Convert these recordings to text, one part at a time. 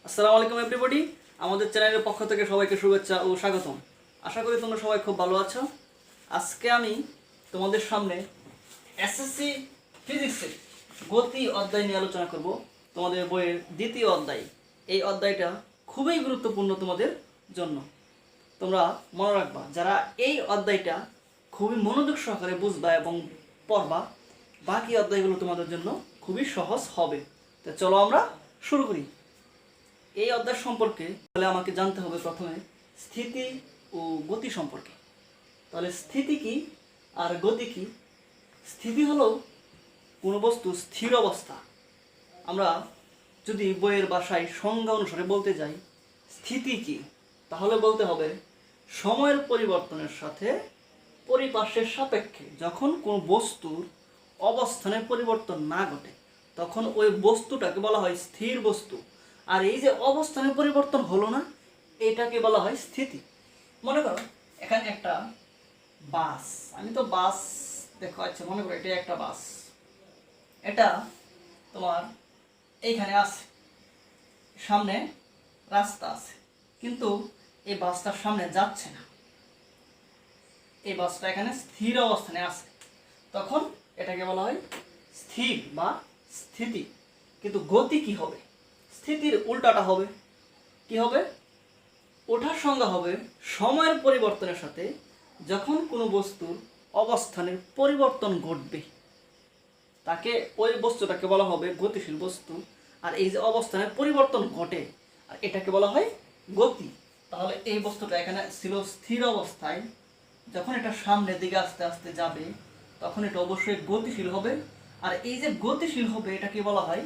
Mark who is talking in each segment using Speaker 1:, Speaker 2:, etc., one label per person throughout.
Speaker 1: আসসালামু আলাইকুম এভরিবডি। আমাদের চ্যানেলের পক্ষ থেকে সবাইকে শুভেচ্ছা ও স্বাগতম। আশা করি তোমরা সবাই খুব ভালো আছো। আজকে আমি তোমাদের সামনে এসএসসি ফিজিক্সের গতি অধ্যায় নিয়ে আলোচনা করব। তোমাদের বইয়ের দ্বিতীয় অধ্যায়। এই অধ্যায়টা খুবই গুরুত্বপূর্ণ তোমাদের জন্য। তোমরা মনে রাখবা, যারা এই অধ্যায়টা খুবই মনোযোগ সহকারে বুঝবা এবং পড়বা, বাকি অধ্যায়গুলো তোমাদের জন্য খুবই সহজ হবে। তো চলো আমরা শুরু করি। এই অধ্যায় সম্পর্কে তাহলে আমাকে জানতে হবে প্রথমে স্থিতি ও গতি সম্পর্কে। তাহলে স্থিতি কি আর গতি কি? স্থিতি হলো কোনো বস্তু স্থির অবস্থা। আমরা যদি বইয়ের ভাষায় সংজ্ঞা অনুসারে বলতে যাই স্থিতি কি, তাহলে বলতে হবে সময়ের পরিবর্তনের সাথে পরিপার্শ্বের সাপেক্ষে যখন কোনো বস্তুর অবস্থানের পরিবর্তন না ঘটে তখন ওই বস্তুটাকে বলা হয় স্থির বস্তু। আর এই যে অবস্থানের পরিবর্তন হলো না, এটাকে বলা হয় স্থিতি। মনে করো এখানে একটা বাস, আমি তো বাস দেখো, আচ্ছা মনে করো এটা একটা বাস, এটা তোমার এইখানে আছে, সামনে রাস্তা আছে, কিন্তু এই বাসটার সামনে যাচ্ছে না, এই বাসটা এখানে স্থির অবস্থানে আছে, তখন এটাকে বলা হয় স্থির বা স্থিতি। কিন্তু গতি কি হবে? স্থিতির উল্টাটা হবে, কি হবে? ওঠার সংজ্ঞা হবে সময়ের পরিবর্তনের সাথে যখন কোনো বস্তুর অবস্থানের পরিবর্তন ঘটবে তাকে ওই বস্তুটাকে বলা হবে গতিশীল বস্তু। আর এই যে অবস্থানের পরিবর্তন ঘটে আর এটাকে বলা হয় গতি। তাহলে এই বস্তুটা এখানে ছিল স্থির অবস্থায়, যখন এটা সামনের দিকে আস্তে আস্তে যাবে তখন এটা অবশ্যই গতিশীল হবে। আর এই যে গতিশীল হবে এটাকে বলা হয়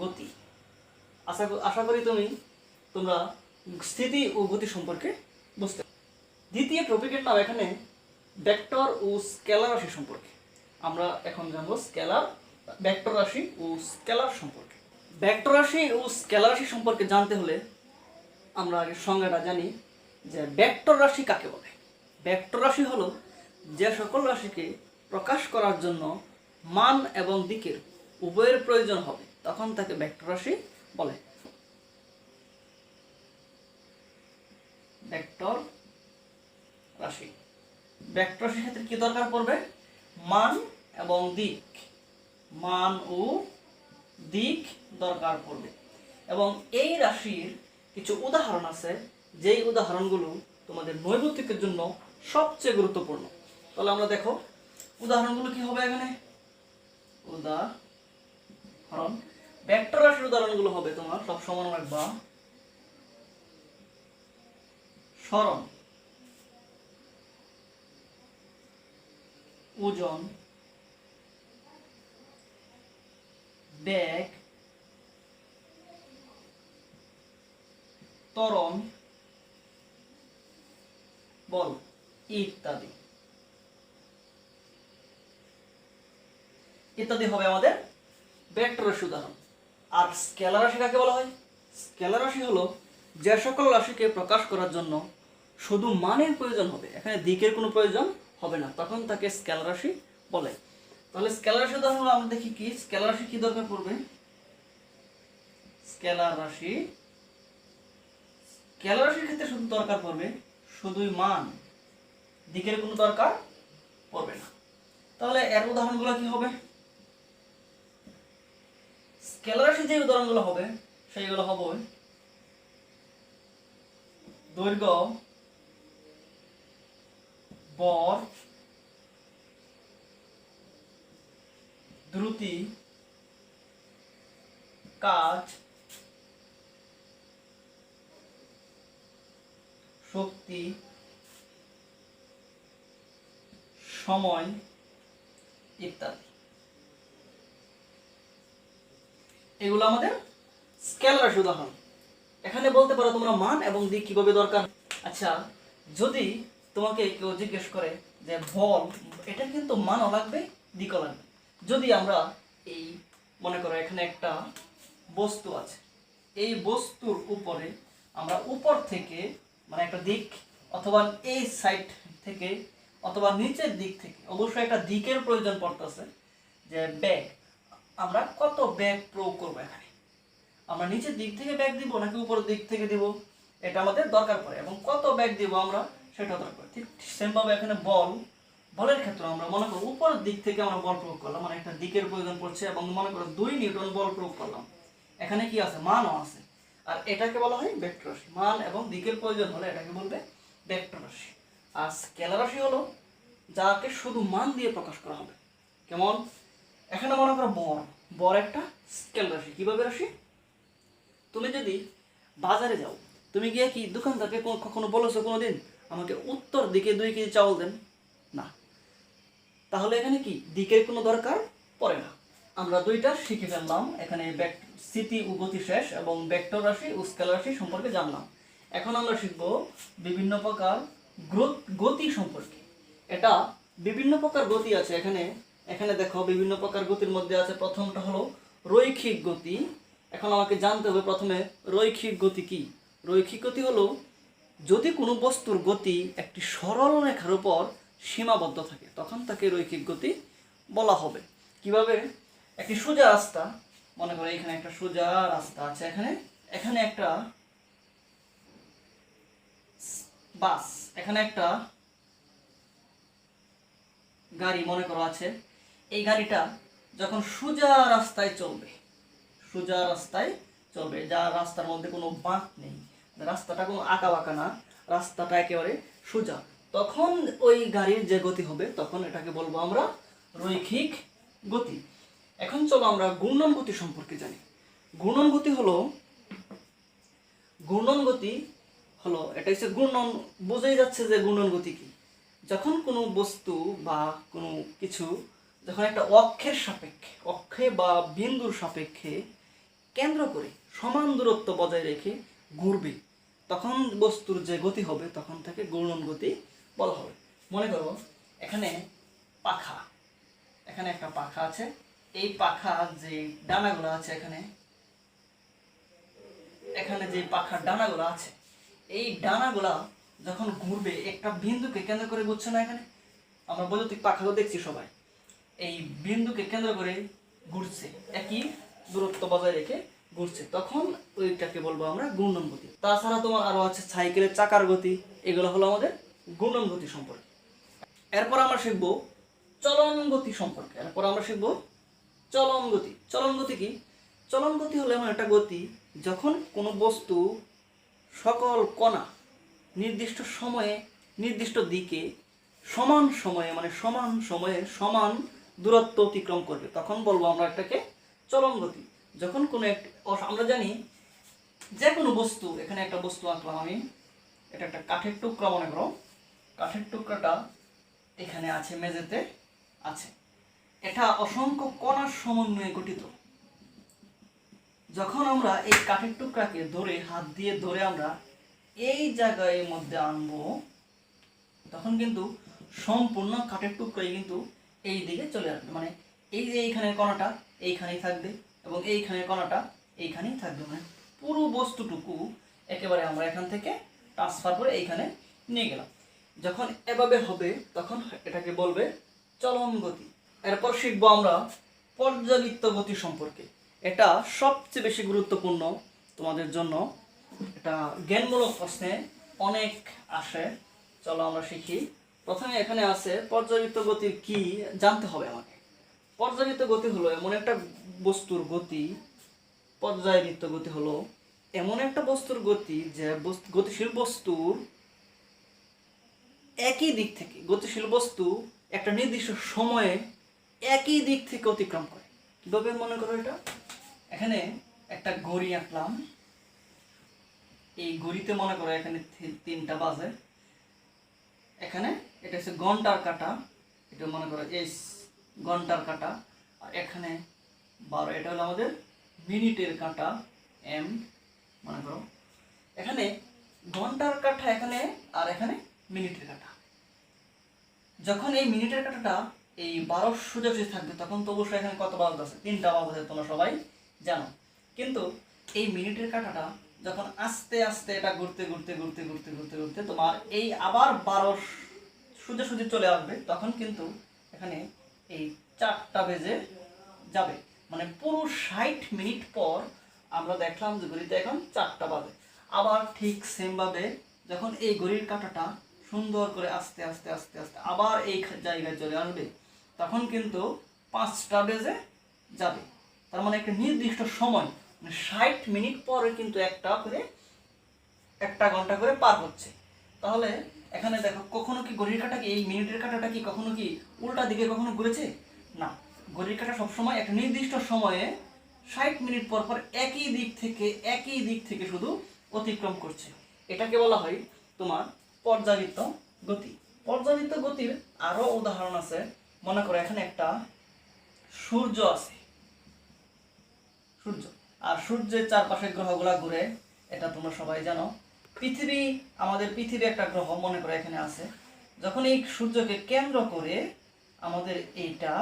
Speaker 1: গতি। আশা করি তোমরা স্থিতি ও গতি সম্পর্কে বুঝতে। দ্বিতীয় টপিকের নাম এখানে ভেক্টর ও স্কেলার রাশি সম্পর্কে। আমরা এখন জানবো ভেক্টর রাশি ও স্কেলার সম্পর্কে। ভেক্টর রাশি ও স্কেলার রাশি সম্পর্কে জানতে হলে আমরা আগে সংজ্ঞাটা জানি যে ভেক্টর রাশি কাকে বলে। ভেক্টর রাশি হলো যে সকল রাশিকে প্রকাশ করার জন্য মান এবং দিকের উভয়ের প্রয়োজন হবে তখন তাকে ভেক্টর রাশি বলে। ভেক্টর রাশি, ভেক্টর রাশির ক্ষেত্রে কি দরকার পড়বে? মান এবং দিক, মান ও দিক দরকার পড়বে। এবং এই রাশির কিছু উদাহরণ আছে, যেই উদাহরণগুলো তোমাদের নৈর্ব্যক্তিকের জন্য সবচেয়ে গুরুত্বপূর্ণ। তাহলে আমরা দেখো উদাহরণগুলো কি হবে। এখানে উদাহরণ, ভেক্টর রাশির উদাহরণগুলো হবে তোমার সব সমান রাখবা সরণ, ওজন, বেগ, ত্বরণ, বল ইত্যাদি ইত্যাদি হবে আমাদের ভেক্টর রাশি উদাহরণ। আর স্কেলার রাশি কাকে বলা হয়? স্কেলার রাশি হলো যে সকল রাশিকে প্রকাশ করার জন্য শুধু মানের প্রয়োজন হবে, এখানে দিকের কোনো প্রয়োজন হবে না, তখন তাকে স্কেলার রাশি বলে। তাহলে স্কেলার রাশি উদাহরণ আমরা দেখি কি স্কেলার রাশি কি দরকার পড়বে। স্কেলার রাশির ক্ষেত্রে শুধু দরকার পড়বে শুধুই মান, দিকের কোনো দরকার পড়বে না। তাহলে এর উদাহরণগুলো কি হবে? স্কেলার রাশির যে উদাহরণগুলো হবে সেইগুলো হবে দৈর্ঘ্য, বর, দ্রুতি, কাজ, শক্তি, সময় ইত্যাদি। এগুলো আমাদের স্কেলার রাশি উদাহরণ। এখানে বলতে পারো তোমরা মান এবং দিক কিভাবে দরকার। আচ্ছা, যদি তোমাকে কেউ জিজ্ঞেস করে যে বল, এটা কিন্তু মানও লাগবে দিকও লাগবে। যদি আমরা এই মনে করো এখানে একটা বস্তু আছে, এই বস্তুর উপরে আমরা উপর থেকে মানে একটা দিক অথবা এই সাইড থেকে অথবা নিচের দিক থেকে অবশ্যই একটা দিকের প্রয়োজন পড়তেছে, যে ব্যাগ, আমরা কত ব্যাগ প্রয়োগ করবো এখানে। আমরা নিচের দিক থেকে ব্যাগ দিব নাকি উপরের দিক থেকে দিব, এটা আমাদের দরকার পড়ে, এবং কত ব্যাগ দিব আমরা সেটা দরকার। ঠিক সেমভাবে এখানে বলের ক্ষেত্রে আমরা মনে করো উপরের দিক থেকে আমরা বল প্রয়োগ করলাম, মানে একটা দিকের প্রয়োজন পড়ছে, এবং মনে করো 2 নিউটন বল প্রয়োগ করলাম, এখানে কি আছে, মানও আছে, আর এটাকে বলা হয় ভেক্টর রাশি। মান এবং দিকের প্রয়োজন হলে এটাকে বলবে ভেক্টর রাশি। আর স্কেলার রাশি হলো যাকে শুধু মান দিয়ে প্রকাশ করা হবে। কেমন, এখানে মনে করো বর একটা স্কেল রাশি। কিভাবে রাশি, তুমি যদি বাজারে যাও, তুমি গিয়ে কি দোকানদারকে কখনো বলেছো কোনোদিন আমাকে উত্তর দিকে 2 কেজি চাউল দেন, না, তাহলে এখানে কি দিকের কোনো দরকার পড়ে না। আমরা দুইটা শিখে ফেললাম, এখানে স্থিতি ও গতি শেষ, এবং ভেক্টর রাশি ও স্কেলার রাশি সম্পর্কে জানলাম। এখন আমরা শিখব বিভিন্ন প্রকার গতি সম্পর্কে। এটা বিভিন্ন প্রকার গতি আছে, এখানে দেখো বিভিন্ন প্রকার গতির মধ্যে আছে, প্রথমটা হলো রৈখিক গতি। এখন আমাকে জানতে হবে প্রথমে রৈখিক গতি কি। রৈখিক গতি হলো যদি কোনো বস্তুর গতি একটি সরল রেখার উপর সীমাবদ্ধ থাকে তখন তাকে রৈখিক গতি বলা হবে। কিভাবে, একটি সোজা রাস্তা, মনে করো এখানে একটা সোজা রাস্তা আছে, এখানে একটা বাস, এখানে একটা গাড়ি মনে করো আছে, এই গাড়িটা যখন সোজা রাস্তায় চলবে, যা রাস্তার মধ্যে কোনো বাঁক নেই, রাস্তাটা কোনো আঁকা বাঁকা না, রাস্তাটা একেবারে সোজা, তখন ওই গাড়ির যে গতি হবে তখন এটাকে বলবো আমরা রৈখিক গতি। এখন চলো আমরা ঘূর্ণন গতি সম্পর্কে জানি। ঘূর্ণন গতি হলো এটা হচ্ছে ঘূর্ণন, বোঝাই যাচ্ছে যে ঘূর্ণন গতি কি। যখন কোনো বস্তু বা কোনো কিছু যখন একটা অক্ষে বা বিন্দুর সাপেক্ষে কেন্দ্র করে সমান দূরত্ব বজায় রেখে ঘুরবে, তখন বস্তুর যে গতি হবে তখন তাকে ঘূর্ণন গতি বলা হবে। মনে করো এখানে একটা পাখা আছে, এই পাখা যে ডানাগুলো আছে, এখানে যে পাখার ডানাগুলো আছে, এই ডানাগুলা যখন ঘুরবে একটা বিন্দুকে কেন্দ্র করে, বুঝছো না, এখানে আমরা বৈদ্যুতিক পাখাগুলো দেখছি সবাই, এই বিন্দুকে কেন্দ্র করে ঘুরছে, একই দূরত্ব বজায় রেখে ঘুরছে, তখন ওইটাকে বলবো আমরা ঘূর্ণন গতি। তাছাড়া তোমার আরো আছে সাইকেলের চাকার গতি, এগুলো হলো আমাদের ঘূর্ণন গতি সম্পর্কে। এরপর আমরা শিখবো চলন গতি সম্পর্কে। চলন গতি কি? চলন গতি হলো এমন একটা গতি যখন কোনো বস্তু সকল কণা নির্দিষ্ট সময়ে নির্দিষ্ট দিকে সমান সময়ে সমান দূরত্ব অতিক্রম করবে, তখন বলবো আমরা এটাকে চলন গতি। যখন কোনো আমরা জানি যে কোনো বস্তু, এখানে একটা বস্তু আঁকলাম আমি, এটা একটা কাঠের টুকরা, মনে করো কাঠের টুকরাটা এখানে আছে, মেঝেতে আছে, এটা অসংখ্য কণার সমন্বয়ে গঠিত। যখন আমরা এই কাঠের টুকরাকে হাত দিয়ে ধরে আমরা এই জায়গায় মধ্যে আনবো, তখন কিন্তু সম্পূর্ণ কাঠের টুকরাই কিন্তু এই দিকে চলে আসবে, মানে এই যে এইখানের কণাটা এইখানেই থাকবে এবং এইখানের কণাটা এইখানেই থাকবে, মানে পুরো বস্তুটুকু একেবারে আমরা এখান থেকে ট্রান্সফার করে এইখানে নিয়ে গেলাম। যখন এভাবে হবে তখন এটাকে বলবে চলন গতি। এরপর শিখবো আমরা পর্যাবৃত্ত গতি সম্পর্কে। এটা সবচেয়ে বেশি গুরুত্বপূর্ণ তোমাদের জন্য, এটা জ্ঞানমূলক প্রশ্নে অনেক আসে। চলো আমরা শিখি। প্রথমে এখানে আছে পর্যাবৃত্ত গতি কি জানতে হবে আমাকে। পর্যাবৃত্ত গতি হলো এমন একটা বস্তুর গতি, পর্যাবৃত্ত গতি হলো এমন একটা বস্তুর গতি যে গতিশীল বস্তুর একই দিক থেকে, গতিশীল বস্তু একটা নির্দিষ্ট সময়ে একই দিক থেকে অতিক্রম করে। কিভাবে মনে করো, এটা এখানে একটা ঘড়ি আঁকলাম, এই ঘড়িতে মনে করো এখানে 3টা বাজে, এখানে এটা হচ্ছে ঘন্টার কাঁটা, এটা মনে করো এই ঘন্টার কাঁটা, আর এখানে 12, এটা হলো আমাদের মিনিটের কাঁটা এম, মনে করো এখানে ঘন্টার কাঁটা এখানে, আর এখানে মিনিটের কাঁটা। যখন এই মিনিটের কাঁটাটা এই 12 সোজাসুজি থাকবে তখন তো অবশ্যই এখানে কত বাজতেছে, 3টা বাজে, তোমরা সবাই জানো। কিন্তু এই মিনিটের কাঁটাটা যখন আস্তে আস্তে এটা ঘুরতে ঘুরতে ঘুরতে ঘুরতে ঘুরতে ঘুরতে তোমার এই আবার 12 সোজাসুজি চলে আসবে, তখন কিন্তু এখানে এই 4টা বেজে যাবে, মানে পুরো 60 মিনিট পর আমরা দেখলাম যে ঘড়িতে এখন 4টা বাজে। আবার ঠিক সেমভাবে যখন এই ঘড়ির কাঁটাটা সুন্দর করে আস্তে আস্তে আস্তে আস্তে আবার এই জায়গায় চলে আসবে, তখন কিন্তু 5টা বেজে যাবে। তার মানে একটা নির্দিষ্ট সময়, 60 মিনিট পরে কিন্তু একটা ঘন্টা করে পার হচ্ছে। তাহলে এখানে দেখো, কখনো কি ঘড়ির কাঁটা কি, এই মিনিটের কাঁটাটা কি কখনো কি উল্টা দিকে কখনো ঘুরেছে? না, ঘড়ির কাঁটা সবসময় একটা নির্দিষ্ট সময়ে 60 মিনিট পর পর একই দিক থেকে শুধু অতিক্রম করছে। এটাকে বলা হয় তোমার পর্যাবৃত্ত গতি। পর্যাবৃত্ত গতির আরো উদাহরণ আছে। মনে করো এখানে একটা সূর্য আছে, সূর্য, আর সূর্যের চারপাশে গ্রহগুলা ঘুরে, এটা তোমরা সবাই জানো। আমাদের পৃথিবী একটা গ্রহ মনে করে এখানে আছে। যখন এই সূর্যকে কেন্দ্র করে আমাদের এইটা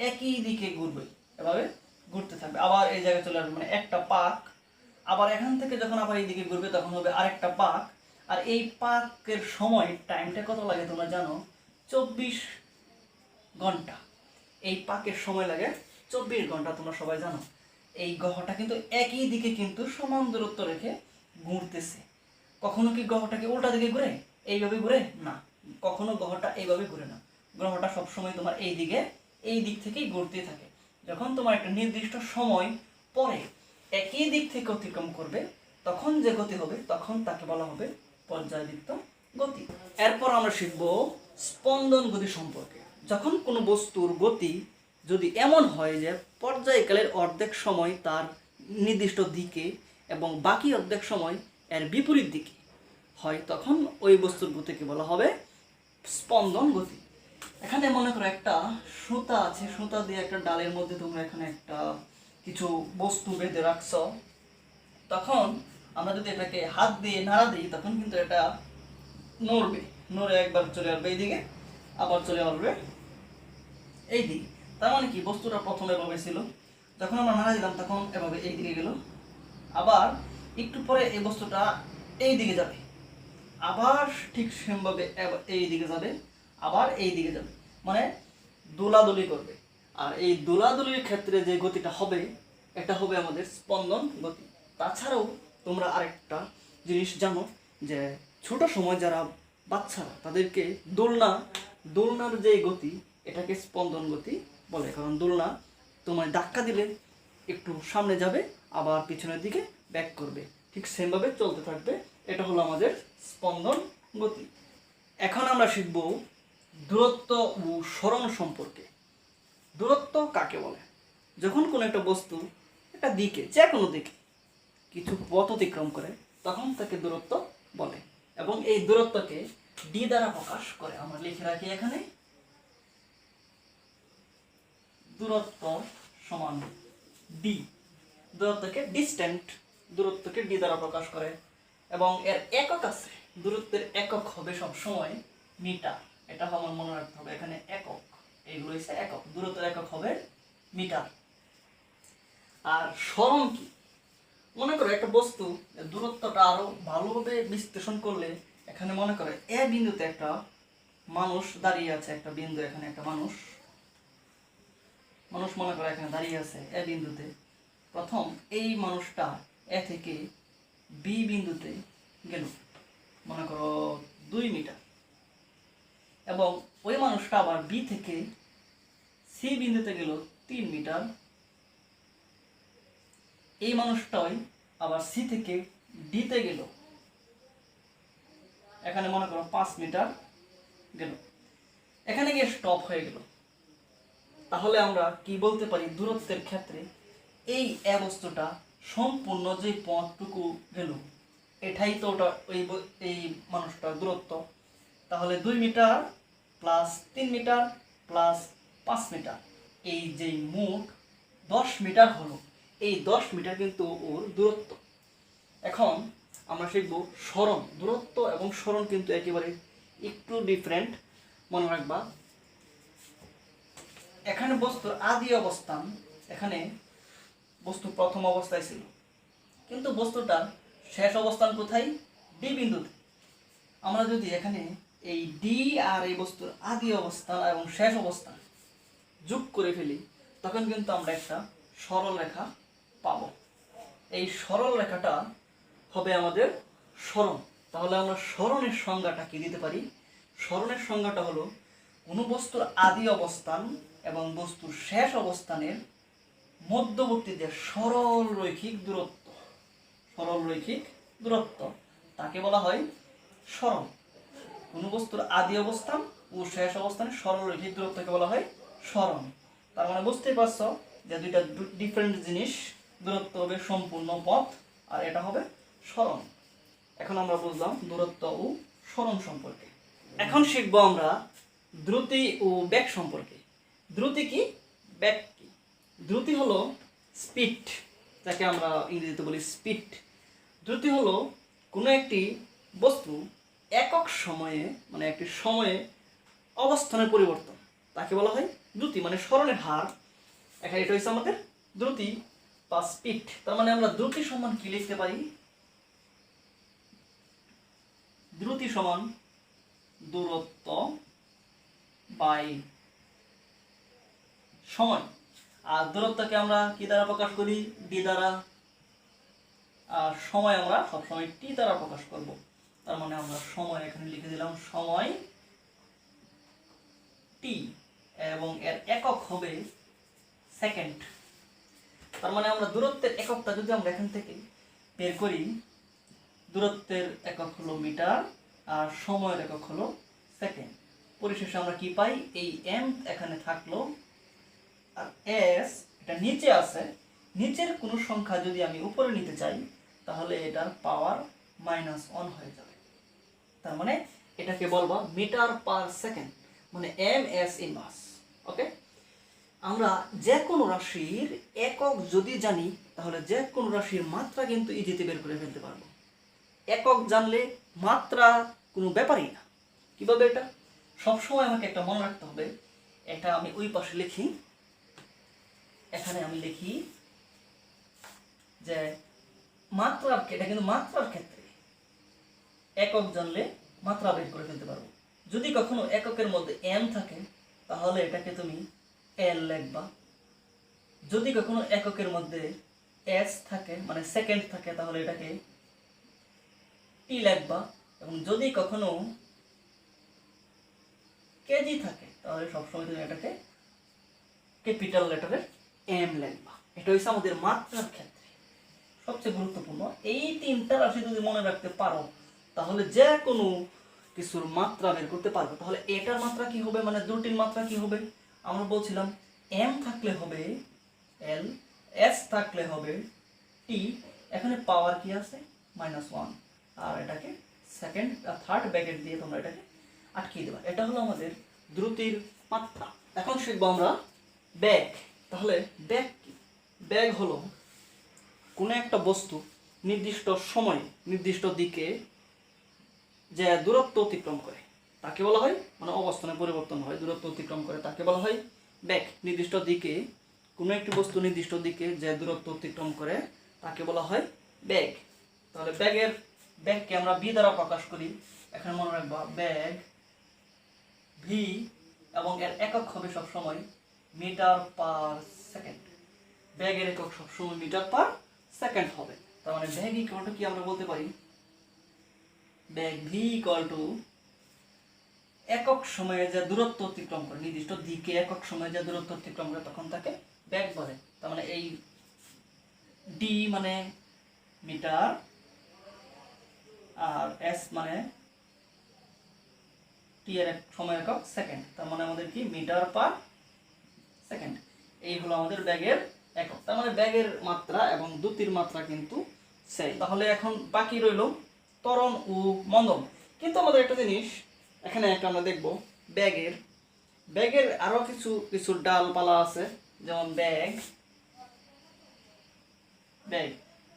Speaker 1: একই দিকে ঘুরবে, এভাবে ঘুরতে থাকবে, আবার এই জায়গায় চলে আসবে, মানে একটা পাক। আবার এখান থেকে যখন আবার এই দিকে ঘুরবে তখন হবে আরেকটা পাক। আর এই পাকের সময় টাইমটা কত লাগে তোমরা জানো? 24 ঘন্টা। এই পাকের সময় লাগে 24 ঘন্টা, তোমরা সবাই জানো। এই গ্রহটা কিন্তু একই দিকে কিন্তু সমান দূরত্ব রেখে ঘুরতেছে। কখনো কি গ্রহটা কি উল্টা দিকে ঘুরে, এইভাবে ঘুরে? না, কখনো গ্রহটা এইভাবে ঘুরে না। গ্রহটা সবসময় তোমার এই দিক থেকেই ঘুরতে থাকে। যখন তোমার একটা নির্দিষ্ট সময় পরে একই দিক থেকে অতিক্রম করবে, তখন যে গতি হবে তখন তাকে বলা হবে পর্যায়বৃত্ত গতি। এরপর আমরা শিখব স্পন্দন গতি সম্পর্কে। যখন কোনো বস্তুর গতি যদি এমন হয় যে পর্যায়কালের অর্ধেক সময় তার নির্দিষ্ট দিকে এবং বাকি অর্ধেক সময় এর বিপরীত দিকে হয়, তখন ওই বস্তুর গতিকে বলা হবে স্পন্দন গতি। এখানে মনে করো একটা সুতা আছে, সুতা দিয়ে একটা ডালের মধ্যে তোমরা এখানে একটা কিছু বস্তু বেঁধে রাখছো। তখন আমরা যদি এটাকে হাত দিয়ে নাড়া দিই, তখন কিন্তু এটা নড়বে, নড়ে একবার চলে আসবে এইদিকে, আবার চলে আসবে এইদিকে। তার মানে কি, বস্তুটা প্রথমে এভাবে ছিল, যখন আমরা নাড়া দিলাম তখন এভাবে এইদিকে গেল, আবার একটু পরে এই বস্তুটা এই দিকে যাবে, আবার ঠিক সেমভাবে এই দিকে যাবে, আবার এই দিকে যাবে, মানে দোলাদুলি করবে। আর এই দোলাদুলির ক্ষেত্রে যে গতিটা হবে, এটা হবে আমাদের স্পন্দন গতি। তাছাড়াও তোমরা আরেকটা জিনিস জানো যে ছোট সময় যারা বাচ্চারা, তাদেরকে দোলনার যে গতি, এটাকে স্পন্দন গতি বলে। কারণ দোলনা তোমায় ধাক্কা দিলে একটু সামনে যাবে, আবার পিছনের দিকে ব্যাক করবে, ঠিক সেমভাবে চলতে থাকবে। এটা হলো আমাদের স্পন্দন গতি। এখন আমরা শিখব দূরত্ব ও সরণ সম্পর্কে। দূরত্ব কাকে বলে? যখন কোনো একটা বস্তু একটা দিকে, যে কোনো দিকে কিছু পথ অতিক্রম করে, তখন তাকে দূরত্ব বলে। এবং এই দূরত্বকে ডি দ্বারা প্রকাশ করে। আমরা লিখে রাখি এখানে, দূরত্ব সমান ডি। দূরত্বকে দূরত্বকে ডি দ্বারা প্রকাশ করে। এবং এর একক আছে, দূরত্বের একক হবে সব সময় মিটার। এটা আমার মনে রাখতে হবে, এখানে একক, এইগুলো হচ্ছে একক, দূরত্বের একক হবে মিটার। আর সরণ কি? মনে করো একটা বস্তু দূরত্বটা আরো ভালোভাবে বিশ্লেষণ করলে, এখানে মনে করো এ বিন্দুতে একটা মানুষ দাঁড়িয়ে আছে, একটা বিন্দু, এখানে একটা মানুষ মনে করো এখানে দাঁড়িয়ে আছে এ বিন্দুতে। প্রথম এই মানুষটা এ থেকে বি বিন্দুতে গেল, মনে করো 2 মিটার, এবং ওই মানুষটা আবার বি থেকে সি বিন্দুতে গেল 3 মিটার। এই মানুষটাই আবার সি থেকে ডিতে গেল, এখানে মনে করো 5 মিটার গেল, এখানে গিয়ে স্টপ হয়ে গেল। তাহলে আমরা কি বলতে পারি দূরত্বের ক্ষেত্রে? এই বস্তুটা সম্পূর্ণ যে পথটুকু গেল, এটাই তো এই মানুষটার দূরত্ব। তাহলে 2 metre plus 3 metre plus 5 metre, এই যে মোট 10 মিটার হলো, এই 10 মিটার কিন্তু ওর দূরত্ব। এখন আমরা শিখব সরণ। দূরত্ব এবং সরণ কিন্তু একেবারে একটু ডিফারেন্ট, মনে রাখবা। এখানে বস্তুর আদি অবস্থান, এখানে বস্তু প্রথম অবস্থায় ছিল, কিন্তু বস্তুটার শেষ অবস্থান কোথায়? ডি বিন্দুতে। আমরা যদি এখানে এই ডি আর এই বস্তুর আদি অবস্থান এবং শেষ অবস্থান যোগ করে ফেলি, তখন কিন্তু আমরা একটা সরল রেখা পাবো। এই সরল রেখাটা হবে আমাদের সরণ। তাহলে আমরা সরণের সংজ্ঞাটা কি দিতে পারি? সরণের সংজ্ঞাটা হলো কোনো বস্তুর আদি অবস্থান এবং বস্তুর শেষ অবস্থানের মধ্যবর্তী যে সরল রৈখিক দূরত্ব তাকে বলা হয় সরণ। কোনো বস্তুর আদি অবস্থান ও শেষ অবস্থানের সরল রৈখিক দূরত্বকে বলা হয় সরণ। তার মানে বুঝতেই পারছো যে দুইটা ডিফারেন্ট জিনিস, দূরত্ব হবে সম্পূর্ণ পথ আর এটা হবে সরণ। এখন আমরা বুঝলাম দূরত্ব ও সরণ সম্পর্কে। এখন শিখবো আমরা দ্রুতি ও বেগ সম্পর্কে। দ্রুতি কি, বেগ কি? দ্রুতি হলো স্পিড, যাকে আমরা ইংরেজিতে বলি স্পিড। দ্রুতি হলো কোনো একটি বস্তু একক সময়ে মানে একটি সময়ে অবস্থানের পরিবর্তন, তাকে বলা হয় দ্রুতি, মানে সরণের হার। এখানে এটা হচ্ছে আমাদের দ্রুতি বা স্পিড। তার মানে আমরা দ্রুতি সমান কি লিখতে পারি? দ্রুতি সমান দূরত্ব বাই সময়। আর দূরত্বকে আমরা কি দ্বারা প্রকাশ করি? ডি দ্বারা। আর সময় আমরা সবসময় টি দ্বারা প্রকাশ করব। তার মানে আমরা সময় এখানে লিখে দিলাম সময় টি, এবং এর একক হবে সেকেন্ড। তার মানে আমরা দূরত্বের এককটা যদি আমরা এখান থেকে বের করি, দূরত্বের একক হলো মিটার আর সময়ের একক হলো সেকেন্ড। পরিশেষে আমরা কি পাই? এই এম এখানে থাকলো আর এস এটা নিচে আছে। নিচের কোনো সংখ্যা যদি আমি উপরে নিতে চাই তাহলে এটার পাওয়ার -1 হয়ে যাবে। তার মানে এটাকে বলবো মিটার পার সেকেন্ড, মানে এম এস ইনভার্স। ওকে, আমরা যে কোনো রাশির একক যদি জানি তাহলে যে কোনো রাশির মাত্রা কিন্তু ইজিতে বের করে ফেলতে পারবো। একক জানলে মাত্রা কোনো ব্যাপারই না। কিভাবে এটা? সবসময় আমাকে একটা মনে রাখতে হবে। এটা আমি ওই পাশে লিখি, এখানে আমি লিখি যে মাত্রার, এটা কিন্তু মাত্রার ক্ষেত্রে একক জানলে মাত্রা বের করে ফেলতে পারবো। যদি কখনো এককের মধ্যে এম থাকে তাহলে এটাকে তুমি এল লিখবা। যদি কখনো এককের মধ্যে এস থাকে মানে সেকেন্ড থাকে তাহলে এটাকে টি লিখবা। এবং যদি কখনো কেজি থাকে তাহলে সবসময় তুমি এটাকে ক্যাপিটাল লেটারের এম লিখবা। এটা হচ্ছে আমাদের মাত্রার ক্ষেত্রে সবচেয়ে গুরুত্বপূর্ণ। এই তিনটা রাশি যদি মনে রাখতে পারো তাহলে যে কোনো কিছুর মাত্রা বের করতে পারবে। তাহলে এটার মাত্রা কি হবে, মানে দুটির মাত্রা কি হবে? আমরা বলছিলাম এম থাকলে হবে এল, এস থাকলে হবে টি, এখানে পাওয়ার কি আছে? -1, আর এটাকে সেকেন্ড আর থার্ড ব্র্যাকেট দিয়ে তোমরা এটাকে আটকিয়ে দেবা। এটা হলো আমাদের দ্রুতির মাত্রা। এখন শিখবো আমরা বেগ। তাহলে বেগ কি? বেগ হলো কোনো একটা বস্তু নির্দিষ্ট সময়ে নির্দিষ্ট দিকে যে দূরত্ব অতিক্রম করে তাকে বলা হয়, মানে অবস্থানে পরিবর্তন হয়, দূরত্ব অতিক্রম করে তাকে বলা হয় বেগ। নির্দিষ্ট দিকে কোনো একটি বস্তু নির্দিষ্ট দিকে যে দূরত্ব অতিক্রম করে তাকে বলা হয় বেগ। তাহলে বেগকে আমরা ভি দ্বারা প্রকাশ করি। এখানে মনে রাখবা বেগ ভি, এবং এর একক হবে সবসময় মিটার পার সেকেন্ড। বেগের একক সবসময় মিটার পার সেকেন্ড হবে। তার মানে বেগ ইকুয়াল টু কি আমরা বলতে পারি? বেগ ভি ইকুয়াল টু একক সময়ে যে দূরত্ব অতিক্রম করে, নির্দিষ্ট দিকে একক সময়ে যে দূরত্ব অতিক্রম করে তখন তাকে বেগ বলে। তার মানে এই ডি মানে মিটার আর এস মানে টি এর সময় একক সেকেন্ড। তার মানে আমাদের কি মিটার পার সেকেন্ড। এই হলো আমাদের ব্যাগের একক। তার মানে ব্যাগের মাত্রা এবং দ্রুতির মাত্রা কিন্তু সেই। তাহলে এখন বাকি রইল ত্বরণ ও মন্দন। কিন্তু আমাদের একটা জিনিস এখানে একটা আমরা দেখব, ব্যাগের আরো কিছু ডালপালা আছে, যেমন ব্যাগ।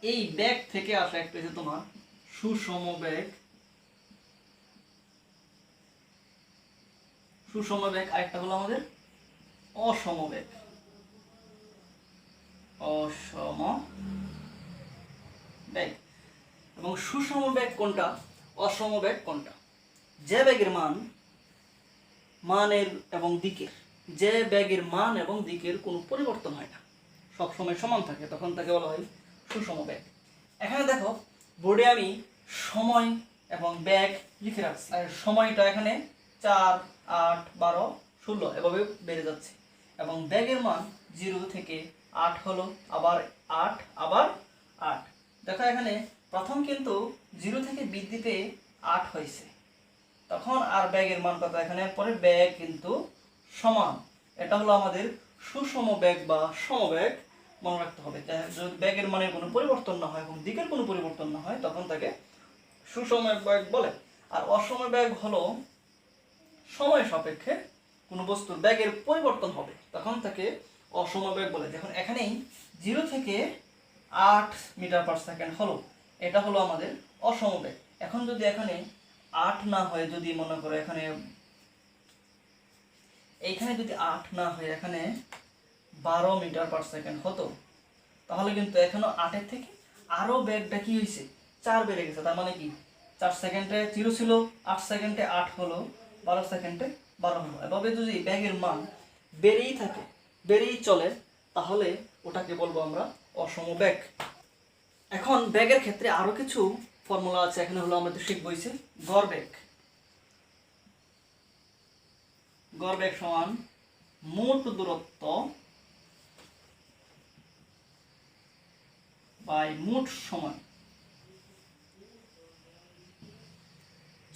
Speaker 1: এই ব্যাগ থেকে আসে একটা যে তোমার সুষম ব্যাগ, আরেকটা হলো আমাদের অসম ব্যাগ। এবং সুষম ব্যাগ কোনটা, অসম ব্যাগ কোনটা? যে ব্যাগের মানের এবং দিকের, যে ব্যাগের মান এবং দিকের কোনো পরিবর্তন হয় না, সবসময় সমান থাকে, তখন তাকে বলা হয় সুষম ব্যাগ। এখানে দেখো বোর্ডে আমি সময় এবং ব্যাগ লিখে রাখছি, আর সময়টা এখানে 4, 8, 12, 16 এভাবে বেড়ে যাচ্ছে, এবং ব্যাগের মান 0 থেকে 8 হলো, আবার 8, আবার 8। দেখো এখানে প্রথম কিন্তু 0 থেকে বৃদ্ধি পেয়ে 8 হয়েছে, তখন আর ব্যাগের মান কত, এখানে পরে ব্যাগ কিন্তু সমান, এটা হলো আমাদের সুষম ব্যাগ বা সমব্যাগ। মনে রাখতে হবে যদি ব্যাগের মানের কোনো পরিবর্তন না হয় এবং দিকের কোনো পরিবর্তন না হয় তখন তাকে সুষম ব্যাগ বলে। আর অসম ব্যাগ হলো সময় সাপেক্ষে কোনো বস্তুর ব্যাগের পরিবর্তন হবে তখন তাকে অসম ব্যাগ বলে। যখন এখানেই 0 থেকে 8 মিটার পার সেকেন্ড হলো, এটা হলো আমাদের অসম ব্যাগ। এখন যদি এখানে 8 না হয়, যদি মনে করো এখানে এইখানে যদি 8 না হয় এখানে 12 মিটার পার সেকেন্ড হতো, তাহলে কিন্তু এখনো 8-এর থেকে আরো ব্যাগটা কি হয়েছে 4 বেড়ে গেছে। তার মানে কি 4 সেকেন্ডে 0 ছিল, 8 সেকেন্ডে 8 হলো, 12 সেকেন্ডে 12 হলো। এভাবে যদি ব্যাগের মান বেড়েই থাকে, বেড়েই চলে, তাহলে ওটাকে বলবো আমরা অসম ব্যাগ। এখন ব্যাগের ক্ষেত্রে আরো কিছু ফর্মুলা আছে, এখানে হলো আমাদের শিখবো হইছে গড় ব্যাগ। গড় ব্যাগ সমান মোট দূরত্ব বাই মোট সময়।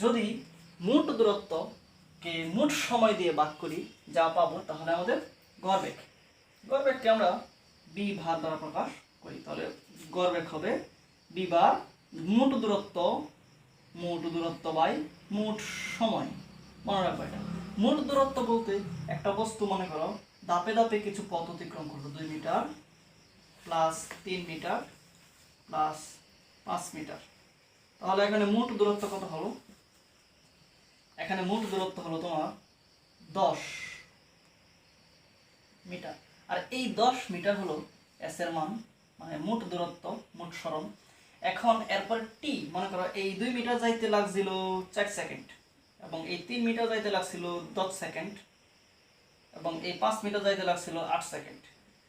Speaker 1: যদি মোট দূরত্বকে মোট সময় দিয়ে ভাগ করি যা পাবো, তাহলে আমাদের গড় বেগ। গড় বেগকে আমরা বি ভার দ্বারা প্রকাশ করি, তাহলে গড় বেগ হবে বি বার মোট দূরত্ব বাই মোট সময়। মনে রাখবো এটা। মোট দূরত্ব বলতে একটা বস্তু মনে করো ধাপে ধাপে কিছু পথ অতিক্রম করলো, 2 metre plus 3 metre plus 5 metre, তাহলে এখানে মোট দূরত্ব কত হলো? এখানে মোট দূরত্ব হলো তোমার 10 মিটার। আর এই 10 মিটার হলো এস এর মান, মানে মোট দূরত্ব, মোট সরণ। এখন এরপরে টি, মনে করো এই 2 মিটার যাইতে লাগছিল 4 সেকেন্ড, এবং এই 3 মিটার যাইতে লাগছিল 10 সেকেন্ড, এবং এই 5 মিটার যাইতে লাগছিল 8 সেকেন্ড।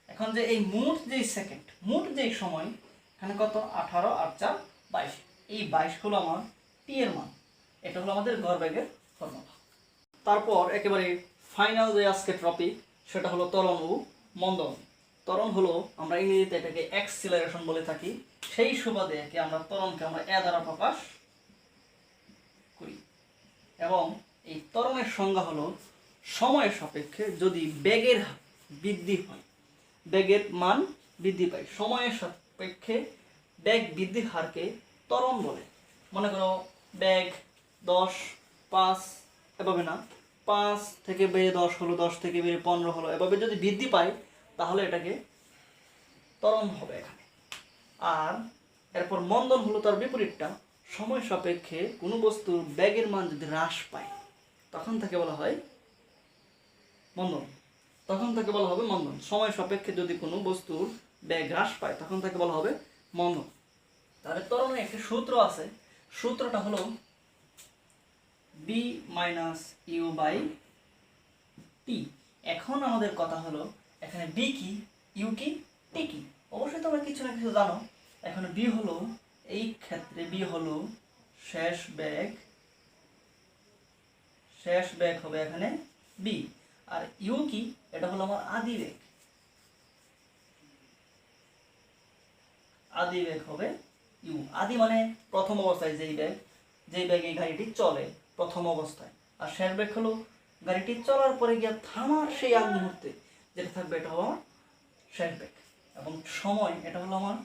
Speaker 1: এখন যে এই মোট যেই সেকেন্ড, মোট যেই সময়, এখানে কত 18, 8, 4, 22, এই 22 হলো আমার টি এর মান। এটা হলো আমাদের গড় বেগের ফর্মুলা। তারপর একেবারে ফাইনাল যে আজকের টপিক, সেটা হলো ত্বরণ ও মন্দন। ত্বরণ হলো আমরা ইংরেজিতে এটাকে অ্যাক্সিলারেশন বলে থাকি, সেই সুবাদে একে আমরা ত্বরণকে আমরা এ দ্বারা প্রকাশ করি। এবং এই ত্বরণের সংজ্ঞা হলো সময়ের সাপেক্ষে যদি বেগের বৃদ্ধি হয়, বেগের মান বৃদ্ধি পায়, সময়ের সাপেক্ষে বেগ বৃদ্ধির হারকে ত্বরণ বলে। মনে করো বেগ 10, 5 এভাবে না, 5 থেকে বেড়ে 10 হলো, 10 থেকে বেড়ে 15 হলো, এভাবে যদি বৃদ্ধি পায় তাহলে এটাকে ত্বরণ হবে এখানে। আর এরপর মন্দন হলো তার বিপরীতটা, সময় সাপেক্ষে কোনো বস্তুর বেগের মান যদি হ্রাস পায় তখন তাকে বলা হয় মন্দন। সময় সাপেক্ষে যদি কোনো বস্তুর বেগ হ্রাস পায় তখন তাকে বলা হবে মন্দন। তাহলে ত্বরণে একটি সূত্র আছে, সূত্রটা হলো B minus you by T. এখন আমাদের কথা হলো এখানে বি কি, ইউ কি, টি কি? অবশ্যই তোমরা কিছু না কিছু জানো। এখন বি হলো, এই ক্ষেত্রে বি হলো শেষ বেগ হবে এখানে বি। আর ইউ কি, এটা হলো আমার আদি বেগ। আদি বেগ হবে ইউ। আদি মানে প্রথম অবস্থায় যেই বেগে গাড়িটি চলে প্রথম অবস্থায়, আর শেষ বেগ হলো গাড়িটি চলার পরে গিয়ে থামার সেই আগ মুহূর্তে যেটা থাকবে, এটা হলো আমার শেষ বেগ। এবং সময়, এটা হলো আমার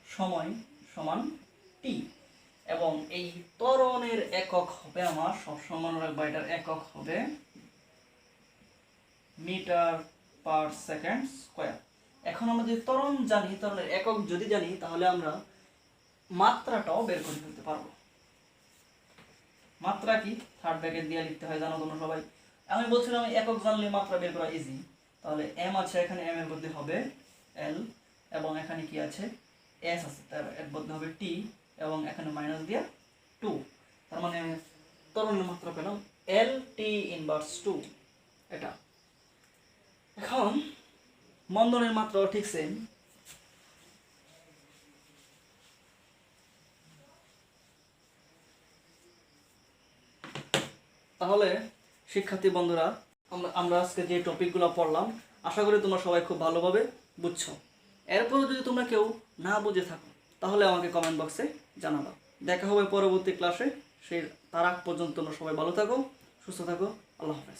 Speaker 1: সময় সমান টি। এবং এই ত্বরণের একক হবে আমার, সবসময় মনে রাখবা এটার একক হবে মিটার পার সেকেন্ড স্কয়ার। এখন আমরা যদি ত্বরণ জানি, ত্বরণের একক যদি জানি, তাহলে আমরা মাত্রাটাও বের করে ফেলতে পারবো। মাত্রা কি থার্ড ব্র্যাকেট দিয়ে লিখতে হয়, জানো তোমরা সবাই। আমি বলছিলাম একক জানলে মাত্রা বের করা ইজি। তাহলে এম আছে, এখানে এম এর বদলে হবে এল, এবং এখানে কি আছে এস আছে, তার এর বদলে হবে টি, এবং এখানে মাইনাস দিয়ে 2। তার মানে ত্বরণের মাত্রা পেলাম এল টি ইনভার্স 2 এটা। এখন মন্দনের মাত্রাও ঠিক সেম, তাহলে শিক্ষার্থী বন্ধুরা, আমরা আজকে যে টপিকগুলো পড়লাম আশা করি তোমরা সবাই খুব ভালোভাবে বুঝছো। এরপরও যদি তোমরা কেউ না বুঝে থাকো তাহলে আমাকে কমেন্ট বক্সে জানাবা। দেখা হবে পরবর্তী ক্লাসে। তার আগ পর্যন্ত তোমরা সবাই ভালো থাকো, সুস্থ থাকো। আল্লাহ হাফেজ।